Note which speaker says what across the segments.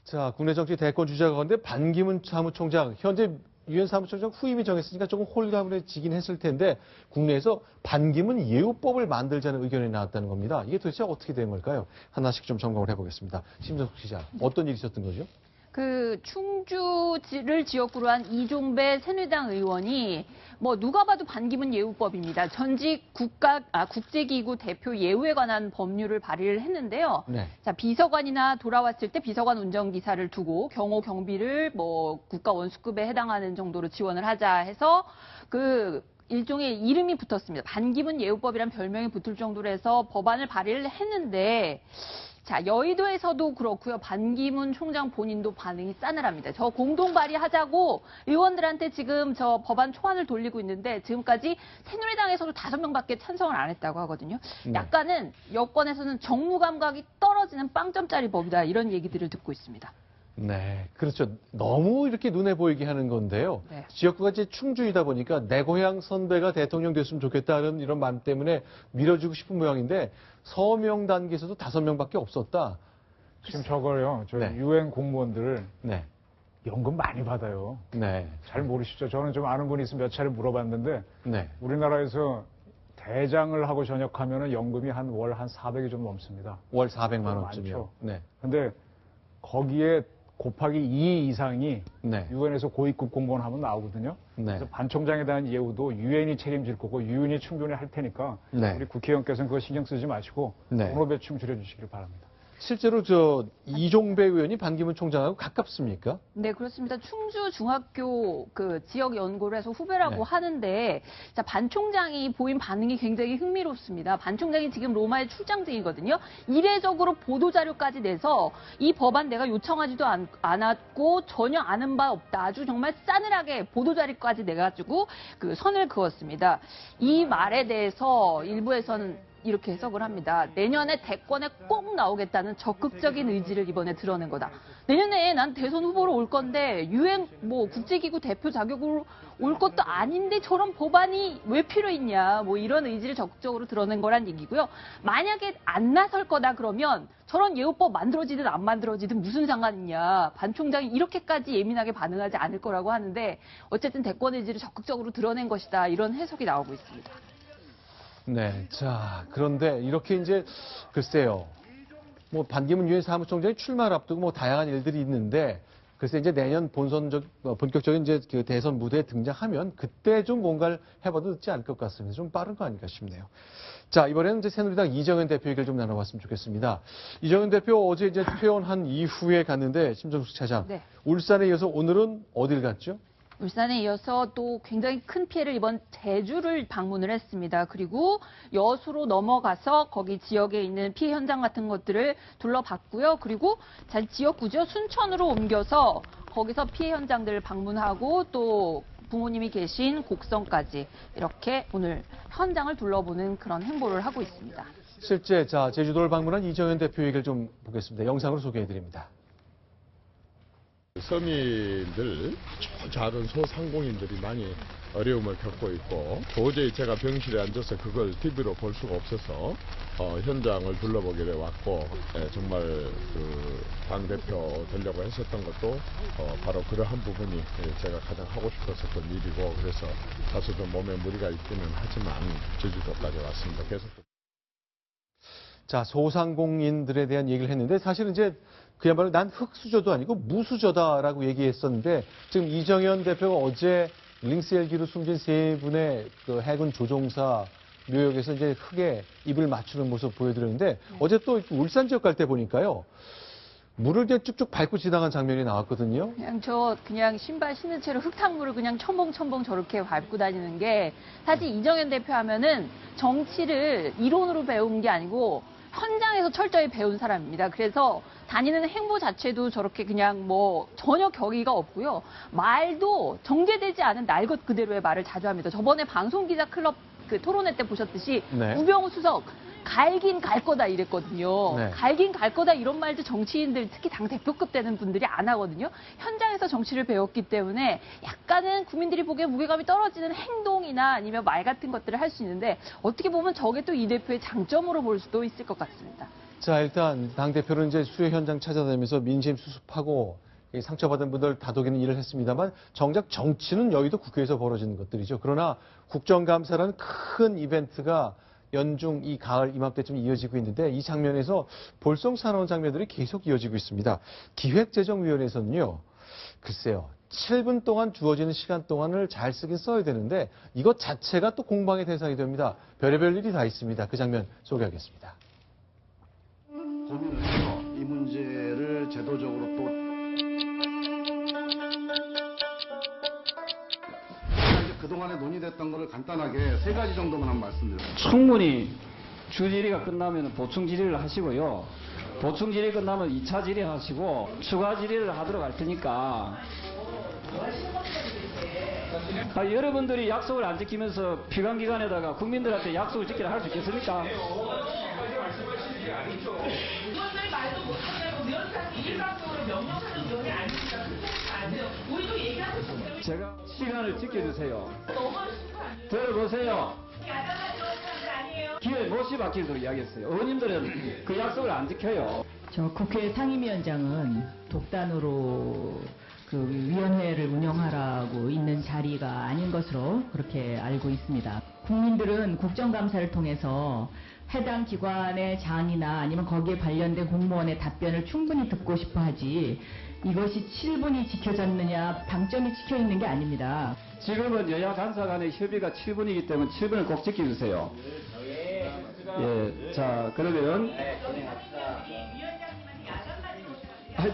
Speaker 1: 자, 국내 정치 대권 주자가 가운데 반기문 사무총장, 현재 유엔 사무총장 후임이 정했으니까 조금 홀가분해지긴 했을 텐데 국내에서 반기문 예우법을 만들자는 의견이 나왔다는 겁니다. 이게 도대체 어떻게 된 걸까요? 하나씩 좀 점검을 해보겠습니다. 심정숙 기자, 어떤 일이 있었던 거죠?
Speaker 2: 충주를 지역구로 한 이종배 새누리당 의원이 누가 봐도 반기문 예우법입니다. 전직 국제기구 대표 예우에 관한 법률을 발의를 했는데요.
Speaker 1: 네.
Speaker 2: 자, 비서관이나 돌아왔을 때 비서관 운전기사를 두고 경호 경비를 국가 원수급에 해당하는 정도로 지원을 하자 해서 일종의 이름이 붙었습니다. 반기문 예우법이란 별명이 붙을 정도로 해서 법안을 발의를 했는데 자, 여의도에서도 그렇고요. 반기문 총장 본인도 반응이 싸늘합니다. 저 공동 발의하자고 의원들한테 지금 저 법안 초안을 돌리고 있는데 지금까지 새누리당에서도 5명밖에 찬성을 안 했다고 하거든요. 약간은 여권에서는 정무 감각이 떨어지는 빵점짜리 법이다. 이런 얘기들을 듣고 있습니다.
Speaker 1: 네, 그렇죠. 너무 이렇게 눈에 보이게 하는 건데요.
Speaker 2: 네.
Speaker 1: 지역구가 이제 충주이다 보니까 내 고향 선배가 대통령 됐으면 좋겠다는 이런 마음 때문에 밀어주고 싶은 모양인데 서명 단계에서도 5명밖에 없었다.
Speaker 3: 지금 저거요. 저
Speaker 1: 네.
Speaker 3: 유엔 공무원들
Speaker 1: 네.
Speaker 3: 연금 많이 받아요.
Speaker 1: 네.
Speaker 3: 잘 모르시죠? 저는 좀 아는 분이 있으면 몇 차례 물어봤는데
Speaker 1: 네.
Speaker 3: 우리나라에서 대장을 하고 전역하면 연금이 월 한 400이 좀 넘습니다.
Speaker 1: 월 400만 원쯤이요.
Speaker 3: 많죠.
Speaker 1: 네.
Speaker 3: 근데 거기에 곱하기 2 이상이
Speaker 1: 네.
Speaker 3: 유엔에서 고위급 공무원 하면 나오거든요.
Speaker 1: 네.
Speaker 3: 그래서 반 총장에 대한 예우도 유엔이 책임질 거고 유엔이 충분히 할 테니까
Speaker 1: 네.
Speaker 3: 우리 국회의원께서는 그거 신경 쓰지 마시고
Speaker 1: 네.
Speaker 3: 번호 배충 줄여주시길 바랍니다.
Speaker 1: 실제로 이종배 의원이 반기문 총장하고 가깝습니까?
Speaker 2: 네, 그렇습니다. 충주 중학교 지역 연구를 해서 후배라고
Speaker 1: 네.
Speaker 2: 하는데, 자, 반 총장이 보인 반응이 굉장히 흥미롭습니다. 반 총장이 지금 로마에 출장 중이거든요. 이례적으로 보도자료까지 내서 이 법안 내가 요청하지도 않았고 전혀 아는 바 없다. 아주 정말 싸늘하게 보도자료까지 내가지고 선을 그었습니다. 이 말에 대해서 일부에서는 이렇게 해석을 합니다. 내년에 대권에 꼭 나오겠다는 적극적인 의지를 이번에 드러낸 거다. 내년에 난 대선 후보로 올 건데 유엔 국제기구 대표 자격으로 올 것도 아닌데 저런 법안이 왜 필요 있냐. 이런 의지를 적극적으로 드러낸 거란 얘기고요. 만약에 안 나설 거다 그러면 저런 예우법 만들어지든 안 만들어지든 무슨 상관이냐. 반 총장이 이렇게까지 예민하게 반응하지 않을 거라고 하는데 어쨌든 대권 의지를 적극적으로 드러낸 것이다. 이런 해석이 나오고 있습니다.
Speaker 1: 네. 자, 그런데 이렇게 이제 글쎄요. 반기문 유엔 사무총장이 출마를 앞두고 다양한 일들이 있는데 글쎄 이제 내년 본격적인 이제 대선 무대에 등장하면 그때 좀 뭔가를 해봐도 늦지 않을 것 같습니다. 좀 빠른 거 아닐까 싶네요. 자, 이번에는 이제 새누리당 이정현 대표 얘기를 좀 나눠봤으면 좋겠습니다. 이정현 대표 어제 이제 퇴원한 이후에 갔는데 심정숙 차장.
Speaker 2: 네.
Speaker 1: 울산에 이어서 오늘은 어딜 갔죠?
Speaker 2: 울산에 이어서 또 굉장히 큰 피해를 입은 제주를 방문을 했습니다. 그리고 여수로 넘어가서 거기 지역에 있는 피해 현장 같은 것들을 둘러봤고요. 그리고 지역구죠. 순천으로 옮겨서 거기서 피해 현장들을 방문하고 또 부모님이 계신 곡성까지 이렇게 오늘 현장을 둘러보는 그런 행보를 하고 있습니다.
Speaker 1: 실제 제주도를 방문한 이정현 대표 얘기를 좀 보겠습니다. 영상으로 소개해드립니다.
Speaker 4: 서민들, 작은 소상공인들이 많이 어려움을 겪고 있고 도저히 제가 병실에 앉아서 그걸 TV로 볼 수가 없어서 현장을 둘러보기를 왔고 정말 당대표 되려고 했었던 것도 바로 그러한 부분이 제가 가장 하고 싶었었던 일이고 그래서 다소 좀 몸에 무리가 있기는 하지만 제주도까지 왔습니다. 계속.
Speaker 1: 자, 소상공인들에 대한 얘기를 했는데 사실은 이제 그야말로 난 흙수저도 아니고 무수저다라고 얘기했었는데 지금 이정현 대표가 어제 링스 헬기로 숨진 3분의 해군 조종사 묘역에서 이제 흙에 입을 맞추는 모습 보여드렸는데 어제 또 울산 지역 갈 때 보니까요. 물을 그냥 쭉쭉 밟고 지나간 장면이 나왔거든요.
Speaker 2: 그냥 신발 신은 채로 흙탕물을 그냥 첨벙첨벙 저렇게 밟고 다니는 게 사실 이정현 대표 하면은 정치를 이론으로 배운 게 아니고 현장에서 철저히 배운 사람입니다. 그래서 다니는 행보 자체도 저렇게 그냥 전혀 격의가 없고요. 말도 정제되지 않은 날 것 그대로의 말을 자주 합니다. 저번에 방송기자 클럽 토론회 때 보셨듯이
Speaker 1: 네.
Speaker 2: 우병우 수석 갈긴 갈 거다 이랬거든요.
Speaker 1: 네.
Speaker 2: 갈긴 갈 거다 이런 말도 정치인들 특히 당 대표급 되는 분들이 안 하거든요. 현장에서 정치를 배웠기 때문에 약간은 국민들이 보기에 무게감이 떨어지는 행동이나 아니면 말 같은 것들을 할 수 있는데 어떻게 보면 저게 또 이 대표의 장점으로 볼 수도 있을 것 같습니다.
Speaker 1: 자, 일단 당대표는 이제 수해 현장 찾아다니면서 민심 수습하고 이 상처받은 분들 다독이는 일을 했습니다만 정작 정치는 여의도 국회에서 벌어지는 것들이죠. 그러나 국정감사라는 큰 이벤트가 연중 이 가을 이맘때쯤 이어지고 있는데 이 장면에서 볼썽사나운 장면들이 계속 이어지고 있습니다. 기획재정위원회에서는요. 글쎄요. 7분 동안 주어지는 시간 동안을 잘 쓰긴 써야 되는데 이것 자체가 또 공방의 대상이 됩니다. 별의별 일이 다 있습니다. 그 장면 소개하겠습니다.
Speaker 5: 고민을 해서 이 문제를 제도적으로 또 이제 그동안에 논의됐던 것을 간단하게 세 가지 정도만 한 말씀드립니다.
Speaker 6: 충분히 주 질의가 끝나면 보충 질의를 하시고요. 보충 질의 끝나면 2차 질의 하시고 추가 질의를 하도록 할 테니까 여러분들이 약속을 안 지키면서 피감기관에다가 국민들한테 약속을 지키라 할 수 있겠습니까?
Speaker 7: 의원들이 말도 못하냐고 위원장이 일방적으로 명령하는 의원이 아닙니다. 그렇게 안 돼요. 우리도 얘기하고 싶어요.
Speaker 6: 제가 시간을 지켜주세요.
Speaker 7: 너무하신 거 아니에요?
Speaker 6: 들어보세요.
Speaker 7: 야당만 들어오는 게 아니에요.
Speaker 6: 기회 못이 박히도록 이야기했어요. 의원님들은 그 약속을 안 지켜요.
Speaker 8: 저 국회 상임위원장은 독단으로 그 위원회를 운영하라고 있는 자리가 아닌 것으로 그렇게 알고 있습니다. 국민들은 국정감사를 통해서 해당 기관의 장이나 아니면 거기에 관련된 공무원의 답변을 충분히 듣고 싶어 하지 이것이 7분이 지켜졌느냐 방점이 찍혀 있는 게 아닙니다.
Speaker 6: 지금은 여야 간사 간의 협의가 7분이기 때문에 7분을 꼭 지켜주세요. 예, 자 그러면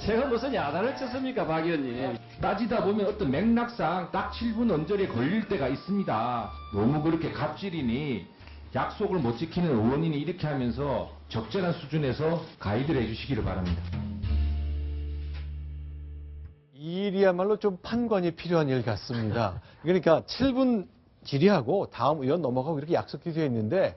Speaker 6: 제가 무슨 야단을 쳤습니까, 박 의원님?
Speaker 9: 따지다 보면 어떤 맥락상 딱 7분 언저리에 걸릴 때가 있습니다. 너무 그렇게 갑질이니 약속을 못 지키는 의원이니 이렇게 하면서 적절한 수준에서 가이드를 해주시기를 바랍니다.
Speaker 1: 이 일이야말로 좀 판관이 필요한 일 같습니다. 그러니까 7분 질의하고 다음 의원 넘어가고 이렇게 약속이 되어 있는데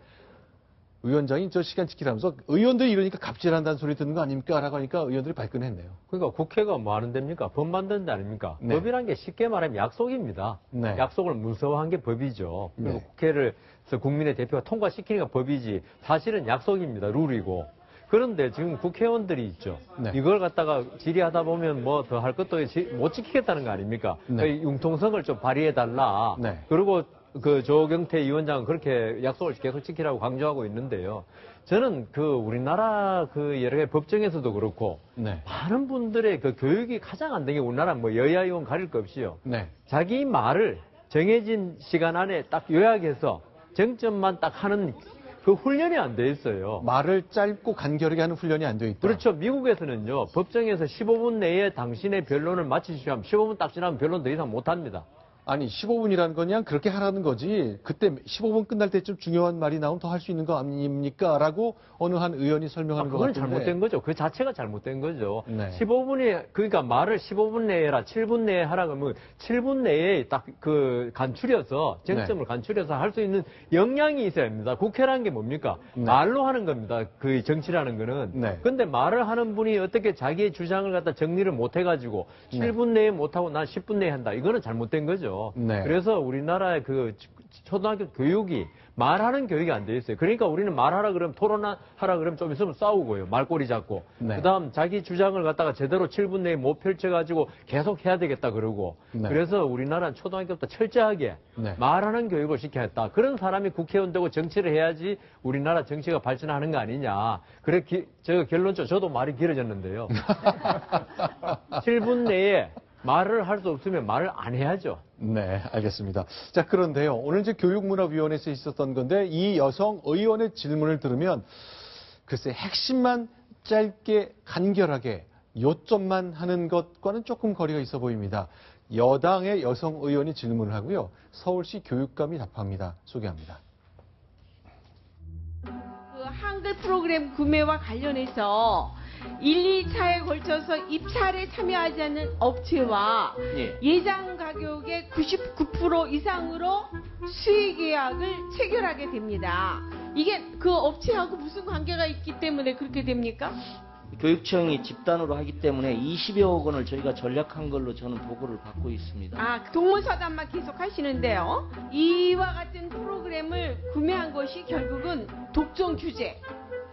Speaker 1: 위원장이 저 시간 지키라면서 의원들이 이러니까 갑질한다는 소리 듣는 거 아닙니까? 라고 하니까 의원들이 발끈했네요.
Speaker 10: 그러니까 국회가 뭐 하는 데입니까? 법 만드는 데 아닙니까?
Speaker 1: 네.
Speaker 10: 법이란 게 쉽게 말하면 약속입니다.
Speaker 1: 네.
Speaker 10: 약속을 문서화한 게 법이죠. 그리고
Speaker 1: 네.
Speaker 10: 국회를 국민의 대표가 통과시키는 게 법이지 사실은 약속입니다. 룰이고. 그런데 지금 국회의원들이 있죠.
Speaker 1: 네.
Speaker 10: 이걸 갖다가 질의하다 보면 뭐 더 할 것도 못 지키겠다는 거 아닙니까?
Speaker 1: 네.
Speaker 10: 그 융통성을 좀 발휘해달라.
Speaker 1: 네.
Speaker 10: 그리고 그 조경태 위원장은 그렇게 약속을 계속 지키라고 강조하고 있는데요. 저는 그 우리나라 그 여러 개 법정에서도 그렇고
Speaker 1: 네.
Speaker 10: 많은 분들의 그 교육이 가장 안 된 게 우리나라 뭐 여야 의원 가릴 것 없이요.
Speaker 1: 네.
Speaker 10: 자기 말을 정해진 시간 안에 딱 요약해서 정점만 딱 하는 그 훈련이 안 돼 있어요.
Speaker 1: 말을 짧고 간결하게 하는 훈련이 안 돼 있다.
Speaker 10: 그렇죠. 미국에서는요. 법정에서 15분 내에 당신의 변론을 마치시면 15분 딱 지나면 변론 더 이상 못 합니다.
Speaker 1: 아니 15분이라는 건 그냥 그렇게 하라는 거지 그때 15분 끝날 때쯤 중요한 말이 나오면 더 할 수 있는 거 아닙니까? 라고 어느 한 의원이 설명하는 것
Speaker 10: 그건
Speaker 1: 같은데
Speaker 10: 잘못된 거죠. 그 자체가 잘못된 거죠.
Speaker 1: 네.
Speaker 10: 15분이 그러니까 말을 15분 내에 해라. 7분 내에 하라 그러면 7분 내에 딱 그 간추려서 쟁점을
Speaker 1: 네.
Speaker 10: 간추려서 할 수 있는 역량이 있어야 합니다. 국회라는 게 뭡니까?
Speaker 1: 네.
Speaker 10: 말로 하는 겁니다. 그 정치라는 거는.
Speaker 1: 네.
Speaker 10: 근데 말을 하는 분이 어떻게 자기의 주장을 갖다 정리를 못 해가지고 7분 내에 못 하고 난 10분 내에 한다. 이거는 잘못된 거죠.
Speaker 1: 네.
Speaker 10: 그래서 우리나라의 그 초등학교 교육이 말하는 교육이 안 돼 있어요. 그러니까 우리는 말하라 그러면 토론하라 그러면 좀 있으면 싸우고요. 말꼬리 잡고.
Speaker 1: 네.
Speaker 10: 그다음 자기 주장을 갖다가 제대로 7분 내에 못 펼쳐가지고 계속 해야 되겠다 그러고.
Speaker 1: 네.
Speaker 10: 그래서 우리나라는 초등학교부터 철저하게
Speaker 1: 네.
Speaker 10: 말하는 교육을 시켜야 했다. 그런 사람이 국회의원 되고 정치를 해야지 우리나라 정치가 발전하는 거 아니냐. 그래 제가 결론적으로 저도 말이 길어졌는데요. 7분 내에 말을 할 수 없으면 말을 안 해야죠.
Speaker 1: 네, 알겠습니다. 자, 그런데요. 오늘 이제 교육문화위원회에서 있었던 건데 이 여성 의원의 질문을 들으면 글쎄 핵심만 짧게 간결하게 요점만 하는 것과는 조금 거리가 있어 보입니다. 여당의 여성 의원이 질문을 하고요. 서울시 교육감이 답합니다. 소개합니다.
Speaker 11: 그 한글 프로그램 구매와 관련해서 1, 2차에 걸쳐서 입찰에 참여하지 않는 업체와 예상 가격의 99% 이상으로 수의 계약을 체결하게 됩니다. 이게 그 업체하고 무슨 관계가 있기 때문에 그렇게 됩니까?
Speaker 12: 교육청이 집단으로 하기 때문에 20여억 원을 저희가 전략한 걸로 저는 보고를 받고 있습니다.
Speaker 11: 아, 동문서답만 계속 하시는데요. 이와 같은 프로그램을 구매한 것이 결국은 독점 규제,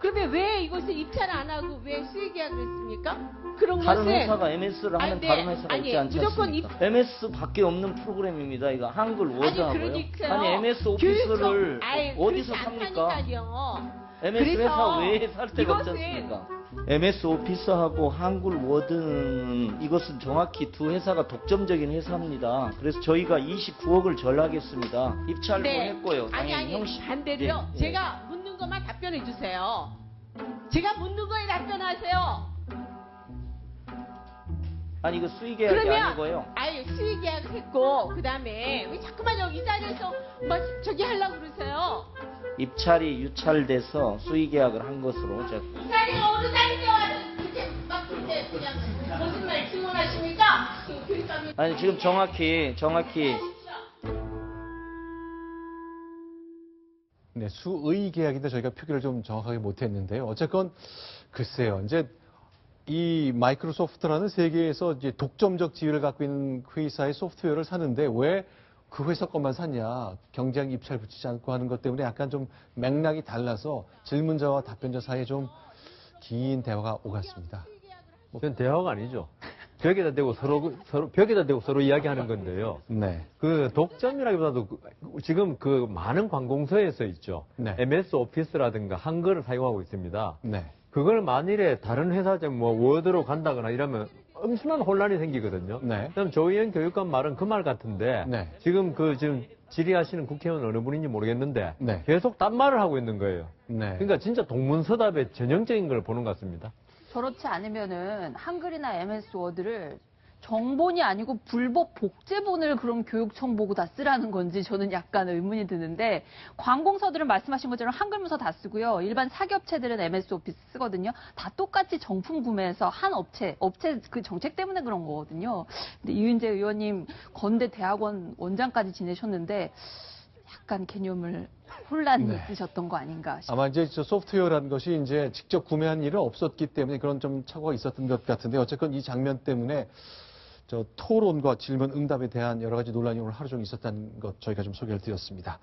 Speaker 11: 그러면 왜 이것을 입찰을 안 하고 왜 수의계약을 했습니까? 그런
Speaker 12: 다른
Speaker 11: 것은
Speaker 12: 회사가 MS를 하면 다른 회사가 있지 않지
Speaker 11: 무조건
Speaker 12: 않습니까? MS밖에 없는 프로그램입니다. 이거 한글 워드하고요.
Speaker 11: 그러니까요.
Speaker 12: 아니 MS 오피스를
Speaker 11: 교육청,
Speaker 12: 어디서
Speaker 11: 그렇지
Speaker 12: 삽니까?
Speaker 11: 않다니까요.
Speaker 12: MS
Speaker 11: 그래서
Speaker 12: 회사 외에 살 데가 없지
Speaker 11: 이것은
Speaker 12: 않습니까? MS 오피스하고 한글 워드는 이것은 정확히 두 회사가 독점적인 회사입니다. 그래서 저희가 29억을 전락했습니다. 입찰도 했고요. 당연히 형식-
Speaker 11: 반대로요.
Speaker 12: 예, 예.
Speaker 11: 제가 묻는 것만 답변해 주세요. 제가 묻는 거에 답변하세요.
Speaker 12: 아니 이거 수의계약이 아니고요.
Speaker 11: 아니 수의계약을 했고 그 다음에 왜 자꾸만 여기 이 자리에서 막 저기 하려고 그러세요?
Speaker 12: 입찰이 유찰돼서 수의계약을 한 것으로 제가
Speaker 11: 이 자리가 어느 자리냐? 그렇게 막 그렇게 그냥 거짓말 증언하십니까? 지금 교육감이
Speaker 12: 아니 지금 정확히
Speaker 1: 네, 수의 계약인데 저희가 표기를 좀 정확하게 못했는데요. 어쨌건 글쎄요, 이제 이 마이크로소프트라는 세계에서 이제 독점적 지위를 갖고 있는 회사의 소프트웨어를 사는데 왜 그 회사 것만 샀냐, 경쟁 입찰 붙이지 않고 하는 것 때문에 약간 좀 맥락이 달라서 질문자와 답변자 사이에 좀 긴 대화가 오갔습니다.
Speaker 10: 그건 대화가 아니죠. 벽에다 대고 벽에다 대고 서로 이야기하는 건데요.
Speaker 1: 네.
Speaker 10: 그 독점이라기보다도 지금 그 많은 관공서에서 있죠.
Speaker 1: 네.
Speaker 10: MS 오피스라든가 한글을 사용하고 있습니다.
Speaker 1: 네.
Speaker 10: 그걸 만일에 다른 회사 뭐 워드로 간다거나 이러면 엄청난 혼란이 생기거든요.
Speaker 1: 네.
Speaker 10: 그럼 조희연 교육감 말은 그 말 같은데
Speaker 1: 네.
Speaker 10: 지금 질의하시는 국회의원 어느 분인지 모르겠는데
Speaker 1: 네.
Speaker 10: 계속 딴 말을 하고 있는 거예요.
Speaker 1: 네.
Speaker 10: 그러니까 진짜 동문서답의 전형적인 걸 보는 것 같습니다.
Speaker 2: 저렇지 않으면은 한글이나 MS 워드를 정본이 아니고 불법 복제본을 그럼 교육청 보고 다 쓰라는 건지 저는 약간 의문이 드는데 관공서들은 말씀하신 것처럼 한글 문서 다 쓰고요. 일반 사기업체들은 MS 오피스 쓰거든요. 다 똑같이 정품 구매해서 한 업체 그 정책 때문에 그런 거거든요. 근데 이윤재 의원님 건대 대학원 원장까지 지내셨는데 약간 개념을 혼란이
Speaker 1: 네.
Speaker 2: 있으셨던 거 아닌가 싶습니다.
Speaker 1: 아마 이제 저 소프트웨어라는 것이 이제 직접 구매한 일은 없었기 때문에 그런 좀 착오가 있었던 것 같은데 어쨌건 이 장면 때문에 저 토론과 질문 응답에 대한 여러 가지 논란이 오늘 하루 종일 있었다는 것 저희가 좀 소개를 드렸습니다.